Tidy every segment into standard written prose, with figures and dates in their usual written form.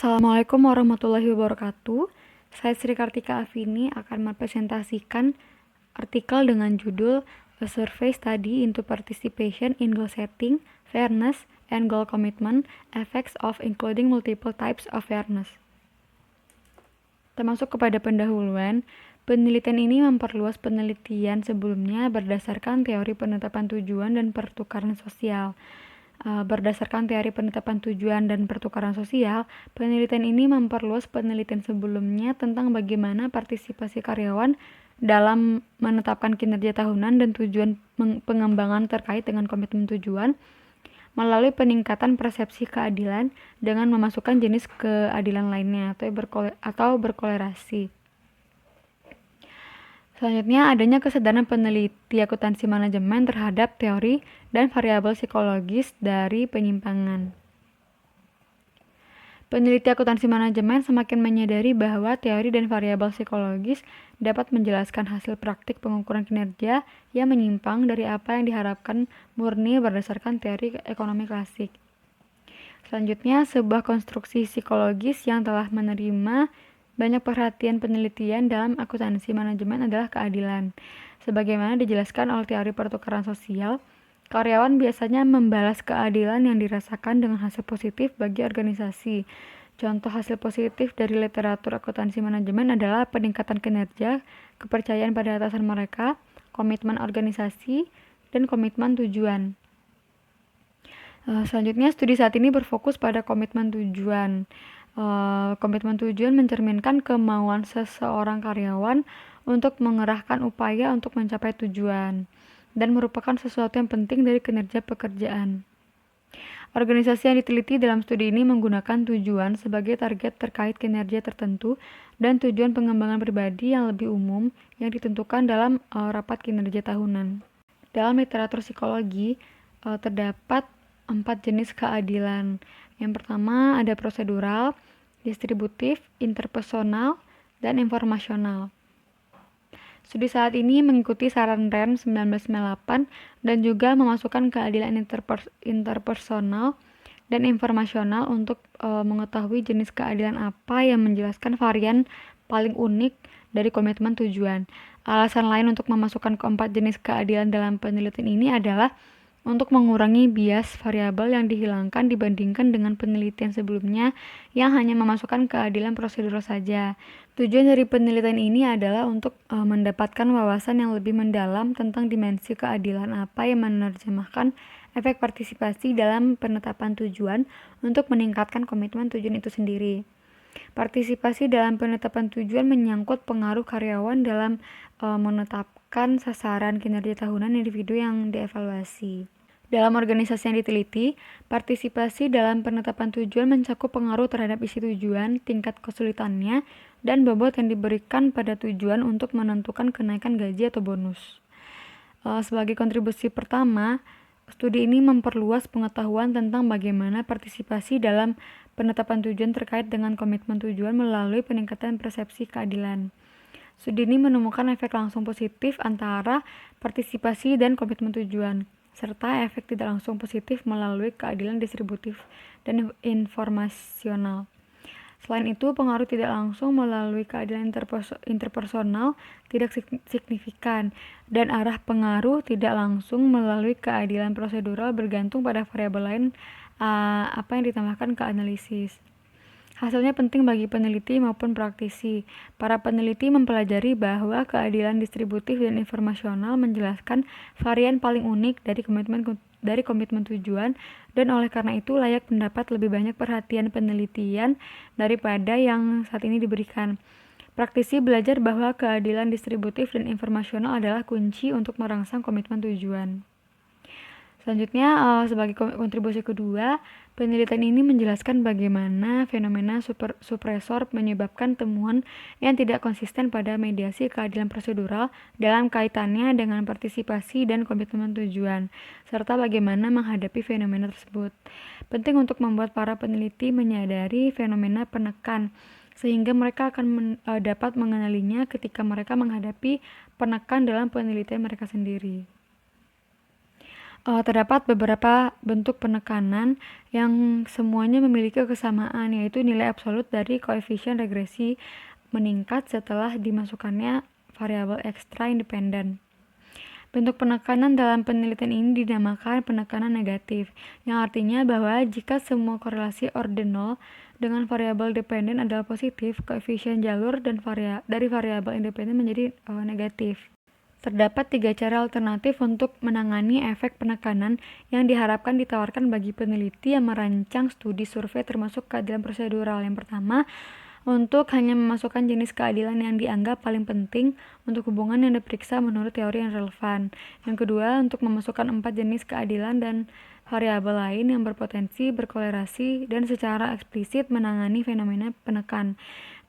Assalamualaikum warahmatullahi wabarakatuh. Saya Sri Kartika Afini akan mempresentasikan artikel dengan judul A Survey Study into Participation in Goal Setting, Fairness, and Goal Commitment, Effects of Including Multiple Types of Fairness. Termasuk kepada pendahuluan, penelitian ini memperluas penelitian sebelumnya berdasarkan teori penetapan tujuan dan pertukaran sosial. Berdasarkan teori penetapan tujuan dan pertukaran sosial, penelitian ini memperluas penelitian sebelumnya tentang bagaimana partisipasi karyawan dalam menetapkan kinerja tahunan dan tujuan pengembangan terkait dengan komitmen tujuan melalui peningkatan persepsi keadilan dengan memasukkan jenis keadilan lainnya atau berkolerasi. Selanjutnya, adanya kesadaran peneliti akuntansi manajemen terhadap teori dan variabel psikologis dari penyimpangan. Peneliti akuntansi manajemen semakin menyadari bahwa teori dan variabel psikologis dapat menjelaskan hasil praktik pengukuran kinerja yang menyimpang dari apa yang diharapkan murni berdasarkan teori ekonomi klasik. Selanjutnya, sebuah konstruksi psikologis yang telah menerima banyak perhatian penelitian dalam akuntansi manajemen adalah keadilan. Sebagaimana dijelaskan oleh teori pertukaran sosial, karyawan biasanya membalas keadilan yang dirasakan dengan hasil positif bagi organisasi. Contoh hasil positif dari literatur akuntansi manajemen adalah peningkatan kinerja, kepercayaan pada atasan mereka, komitmen organisasi, dan komitmen tujuan. Selanjutnya, studi saat ini berfokus pada komitmen tujuan. Komitmen tujuan mencerminkan kemauan seseorang karyawan untuk mengerahkan upaya untuk mencapai tujuan dan merupakan sesuatu yang penting dari kinerja pekerjaan. Organisasi yang diteliti dalam studi ini menggunakan tujuan sebagai target terkait kinerja tertentu dan tujuan pengembangan pribadi yang lebih umum yang ditentukan dalam rapat kinerja tahunan. Dalam literatur psikologi, terdapat 4 jenis keadilan. Yang pertama ada prosedural, distributif, interpersonal, dan informasional. Studi saat ini mengikuti saran RAND 1998 dan juga memasukkan keadilan interpersonal dan informasional untuk mengetahui jenis keadilan apa yang menjelaskan varian paling unik dari komitmen tujuan. Alasan lain untuk memasukkan keempat jenis keadilan dalam penelitian ini adalah untuk mengurangi bias variabel yang dihilangkan dibandingkan dengan penelitian sebelumnya yang hanya memasukkan keadilan prosedural saja. Tujuan dari penelitian ini adalah untuk mendapatkan wawasan yang lebih mendalam tentang dimensi keadilan apa yang menerjemahkan efek partisipasi dalam penetapan tujuan untuk meningkatkan komitmen tujuan itu sendiri. Partisipasi dalam penetapan tujuan menyangkut pengaruh karyawan dalam menetapkan sasaran kinerja tahunan individu yang dievaluasi. Dalam organisasi yang diteliti, partisipasi dalam penetapan tujuan mencakup pengaruh terhadap isi tujuan, tingkat kesulitannya, dan bobot yang diberikan pada tujuan untuk menentukan kenaikan gaji atau bonus. Sebagai kontribusi pertama, studi ini memperluas pengetahuan tentang bagaimana partisipasi dalam penetapan tujuan terkait dengan komitmen tujuan melalui peningkatan persepsi keadilan. Studi ini menemukan efek langsung positif antara partisipasi dan komitmen tujuan, serta efek tidak langsung positif melalui keadilan distributif dan informasional. Selain itu, pengaruh tidak langsung melalui keadilan interpersonal tidak signifikan, dan arah pengaruh tidak langsung melalui keadilan prosedural bergantung pada variabel lain apa yang ditambahkan ke analisis. Hasilnya penting bagi peneliti maupun praktisi. Para peneliti mempelajari bahwa keadilan distributif dan informasional menjelaskan varian paling unik dari komitmen tujuan, dan oleh karena itu layak mendapat lebih banyak perhatian penelitian daripada yang saat ini diberikan. Praktisi belajar bahwa keadilan distributif dan informasional adalah kunci untuk merangsang komitmen tujuan. Selanjutnya, sebagai kontribusi kedua, penelitian ini menjelaskan bagaimana fenomena supresor menyebabkan temuan yang tidak konsisten pada mediasi keadilan prosedural dalam kaitannya dengan partisipasi dan komitmen tujuan, serta bagaimana menghadapi fenomena tersebut. Penting untuk membuat para peneliti menyadari fenomena penekan, sehingga mereka akan dapat mengenalinya ketika mereka menghadapi penekan dalam penelitian mereka sendiri. Terdapat beberapa bentuk penekanan yang semuanya memiliki kesamaan, yaitu nilai absolut dari koefisien regresi meningkat setelah dimasukkannya variabel ekstra independen. Bentuk penekanan dalam penelitian ini dinamakan penekanan negatif, yang artinya bahwa jika semua korelasi ordinal dengan variabel dependen adalah positif, koefisien jalur dan dari variabel independen menjadi negatif. Terdapat 3 cara alternatif untuk menangani efek penekanan yang diharapkan ditawarkan bagi peneliti yang merancang studi survei termasuk keadilan prosedural. Yang pertama, untuk hanya memasukkan jenis keadilan yang dianggap paling penting untuk hubungan yang diperiksa menurut teori yang relevan. Yang kedua, untuk memasukkan 4 jenis keadilan dan variabel lain yang berpotensi berkolerasi dan secara eksplisit menangani fenomena penekan.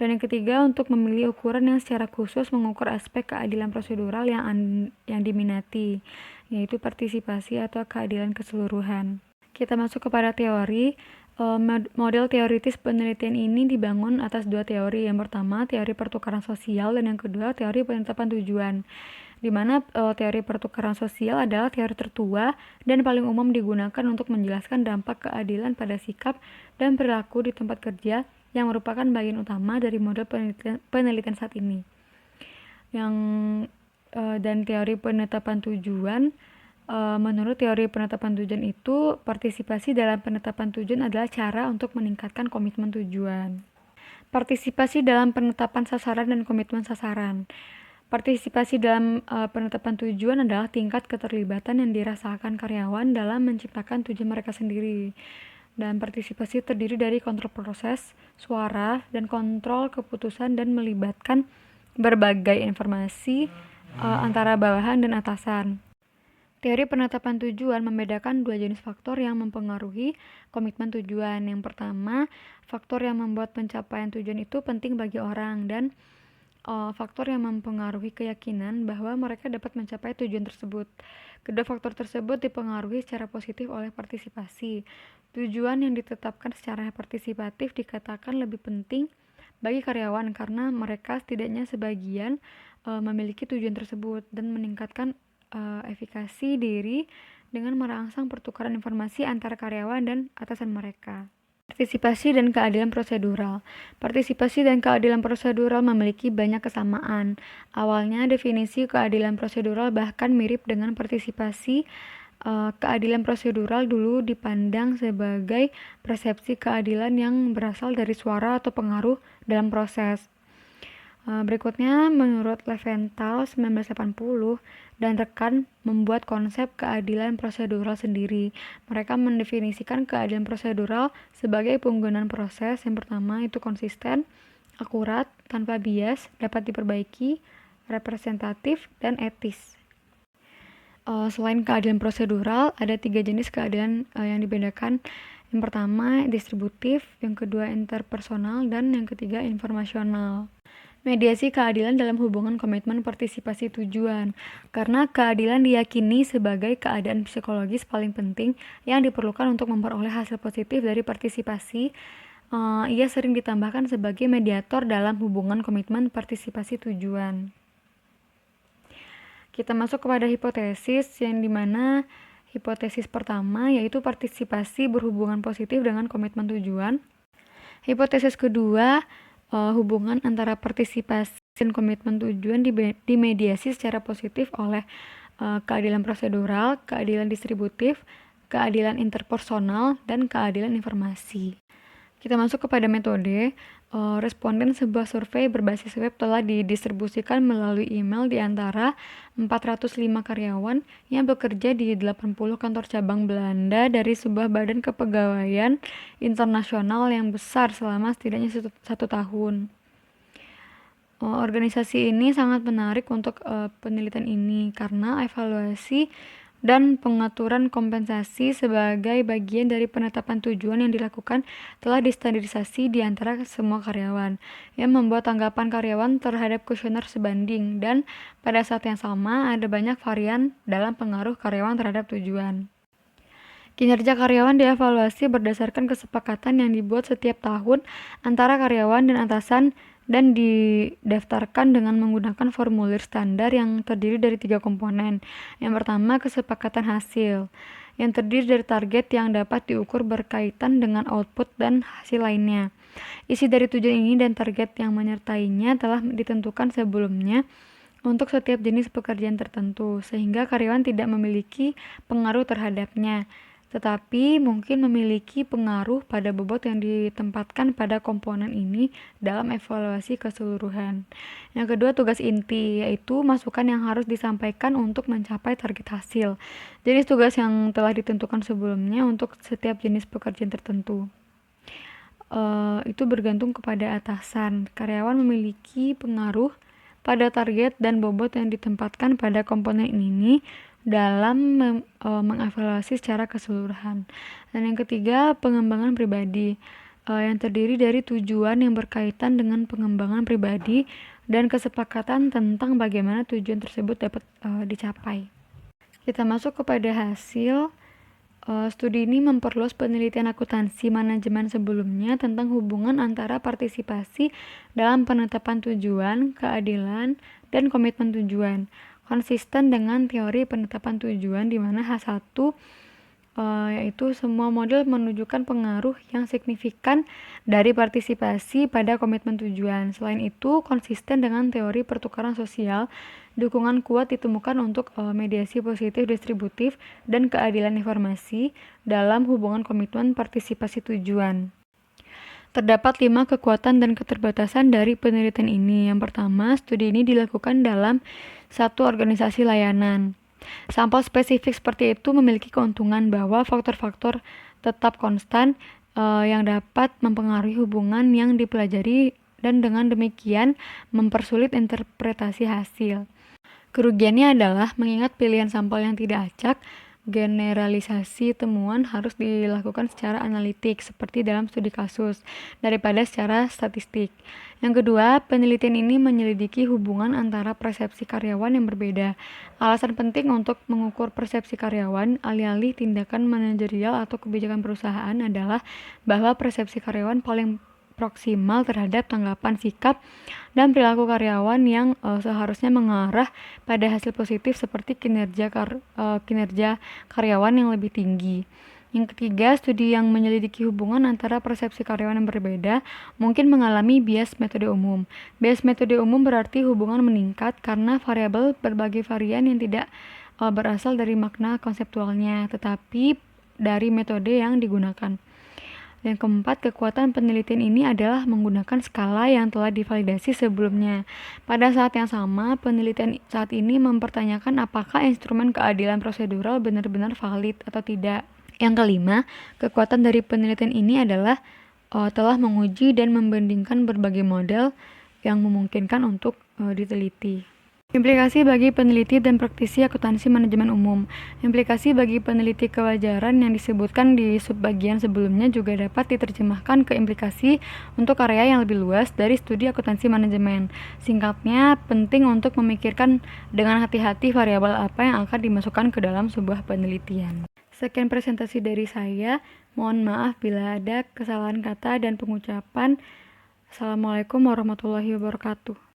Dan yang ketiga, untuk memilih ukuran yang secara khusus mengukur aspek keadilan prosedural yang diminati, yaitu partisipasi atau keadilan keseluruhan. Kita masuk kepada teori. Model teoritis penelitian ini dibangun atas 2 teori. Yang pertama, teori pertukaran sosial, dan yang kedua, teori penetapan tujuan. Di mana teori pertukaran sosial adalah teori tertua dan paling umum digunakan untuk menjelaskan dampak keadilan pada sikap dan perilaku di tempat kerja yang merupakan bagian utama dari model penelitian saat ini. Dan teori penetapan tujuan, menurut teori penetapan tujuan itu, partisipasi dalam penetapan tujuan adalah cara untuk meningkatkan komitmen tujuan. Partisipasi dalam penetapan sasaran dan komitmen sasaran. Partisipasi dalam penetapan tujuan adalah tingkat keterlibatan yang dirasakan karyawan dalam menciptakan tujuan mereka sendiri. Dan partisipasi terdiri dari kontrol proses, suara, dan kontrol keputusan dan melibatkan berbagai informasi antara bawahan dan atasan. Teori penetapan tujuan membedakan 2 jenis faktor yang mempengaruhi komitmen tujuan. Yang pertama, faktor yang membuat pencapaian tujuan itu penting bagi orang, dan faktor yang mempengaruhi keyakinan bahwa mereka dapat mencapai tujuan tersebut. Kedua faktor tersebut dipengaruhi secara positif oleh partisipasi. Tujuan yang ditetapkan secara partisipatif dikatakan lebih penting bagi karyawan karena mereka setidaknya sebagian memiliki tujuan tersebut dan meningkatkan efikasi diri dengan merangsang pertukaran informasi antara karyawan dan atasan mereka. Partisipasi dan keadilan prosedural. Partisipasi dan keadilan prosedural memiliki banyak kesamaan. Awalnya, definisi keadilan prosedural bahkan mirip dengan partisipasi. Keadilan prosedural dulu dipandang sebagai persepsi keadilan yang berasal dari suara atau pengaruh dalam proses. Berikutnya, menurut Leventhal 1980 dan rekan membuat konsep keadilan prosedural sendiri. Mereka mendefinisikan keadilan prosedural sebagai penggunaan proses yang pertama itu konsisten, akurat, tanpa bias, dapat diperbaiki, representatif, dan etis. Selain keadilan prosedural, ada 3 jenis keadilan yang dibedakan. Yang pertama, distributif, yang kedua, interpersonal, dan yang ketiga, informasional. Mediasi keadilan dalam hubungan komitmen partisipasi tujuan. Karena keadilan diyakini sebagai keadaan psikologis paling penting yang diperlukan untuk memperoleh hasil positif dari partisipasi, ia sering ditambahkan sebagai mediator dalam hubungan komitmen partisipasi tujuan. Kita masuk kepada hipotesis, yang dimana hipotesis pertama yaitu partisipasi berhubungan positif dengan komitmen tujuan. Hipotesis kedua, hubungan antara partisipasi dan komitmen tujuan dimediasi secara positif oleh keadilan prosedural, keadilan distributif, keadilan interpersonal, dan keadilan informasi. Kita masuk kepada metode. Responden sebuah survei berbasis web telah didistribusikan melalui email di antara 405 karyawan yang bekerja di 80 kantor cabang Belanda dari sebuah badan kepegawaian internasional yang besar selama setidaknya 1 tahun. Organisasi ini sangat menarik untuk penelitian ini karena evaluasi dan pengaturan kompensasi sebagai bagian dari penetapan tujuan yang dilakukan telah distandarisasi di antara semua karyawan, yang membuat tanggapan karyawan terhadap kuesioner sebanding, dan pada saat yang sama ada banyak varian dalam pengaruh karyawan terhadap tujuan. Kinerja karyawan dievaluasi berdasarkan kesepakatan yang dibuat setiap tahun antara karyawan dan atasan dan didaftarkan dengan menggunakan formulir standar yang terdiri dari 3 komponen. Yang pertama, kesepakatan hasil, yang terdiri dari target yang dapat diukur berkaitan dengan output dan hasil lainnya. Isi dari tujuan ini dan target yang menyertainya telah ditentukan sebelumnya untuk setiap jenis pekerjaan tertentu, sehingga karyawan tidak memiliki pengaruh terhadapnya, tetapi mungkin memiliki pengaruh pada bobot yang ditempatkan pada komponen ini dalam evaluasi keseluruhan. Yang kedua, tugas inti, yaitu masukan yang harus disampaikan untuk mencapai target hasil. Jenis tugas yang telah ditentukan sebelumnya untuk setiap jenis pekerjaan tertentu. Itu bergantung kepada atasan. Karyawan memiliki pengaruh pada target dan bobot yang ditempatkan pada komponen ini dalam mengevaluasi secara keseluruhan. Dan yang ketiga, pengembangan pribadi, yang terdiri dari tujuan yang berkaitan dengan pengembangan pribadi dan kesepakatan tentang bagaimana tujuan tersebut dapat dicapai. Kita masuk kepada hasil. Studi ini memperluas penelitian akuntansi manajemen sebelumnya tentang hubungan antara partisipasi dalam penetapan tujuan, keadilan, dan komitmen tujuan, konsisten dengan teori penetapan tujuan di mana H1 yaitu semua model menunjukkan pengaruh yang signifikan dari partisipasi pada komitmen tujuan. Selain itu, konsisten dengan teori pertukaran sosial, dukungan kuat ditemukan untuk mediasi positif distributif dan keadilan informasi dalam hubungan komitmen partisipasi tujuan. Terdapat 5 kekuatan dan keterbatasan dari penelitian ini. Yang pertama, studi ini dilakukan dalam satu organisasi layanan. Sampel spesifik seperti itu memiliki keuntungan bahwa faktor-faktor tetap konstan yang dapat mempengaruhi hubungan yang dipelajari dan dengan demikian mempersulit interpretasi hasil. Kerugiannya adalah mengingat pilihan sampel yang tidak acak, generalisasi temuan harus dilakukan secara analitik seperti dalam studi kasus daripada secara statistik. Yang kedua, penelitian ini menyelidiki hubungan antara persepsi karyawan yang berbeda. Alasan penting untuk mengukur persepsi karyawan alih-alih tindakan manajerial atau kebijakan perusahaan adalah bahwa persepsi karyawan paling proksimal terhadap tanggapan sikap dan perilaku karyawan yang seharusnya mengarah pada hasil positif seperti kinerja karyawan yang lebih tinggi. Yang ketiga, studi yang menyelidiki hubungan antara persepsi karyawan yang berbeda mungkin mengalami bias metode umum. Bias metode umum berarti hubungan meningkat karena variabel berbagai varian yang tidak berasal dari makna konseptualnya, tetapi dari metode yang digunakan. Yang keempat, kekuatan penelitian ini adalah menggunakan skala yang telah divalidasi sebelumnya. Pada saat yang sama, penelitian saat ini mempertanyakan apakah instrumen keadilan prosedural benar-benar valid atau tidak. Yang kelima, kekuatan dari penelitian ini adalah telah menguji dan membandingkan berbagai model yang memungkinkan untuk diteliti. Implikasi bagi peneliti dan praktisi akuntansi manajemen umum. Implikasi bagi peneliti kewajaran yang disebutkan di subbagian sebelumnya juga dapat diterjemahkan ke implikasi untuk area yang lebih luas dari studi akuntansi manajemen. Singkatnya, penting untuk memikirkan dengan hati-hati variabel apa yang akan dimasukkan ke dalam sebuah penelitian. Sekian presentasi dari saya. Mohon maaf bila ada kesalahan kata dan pengucapan. Assalamualaikum warahmatullahi wabarakatuh.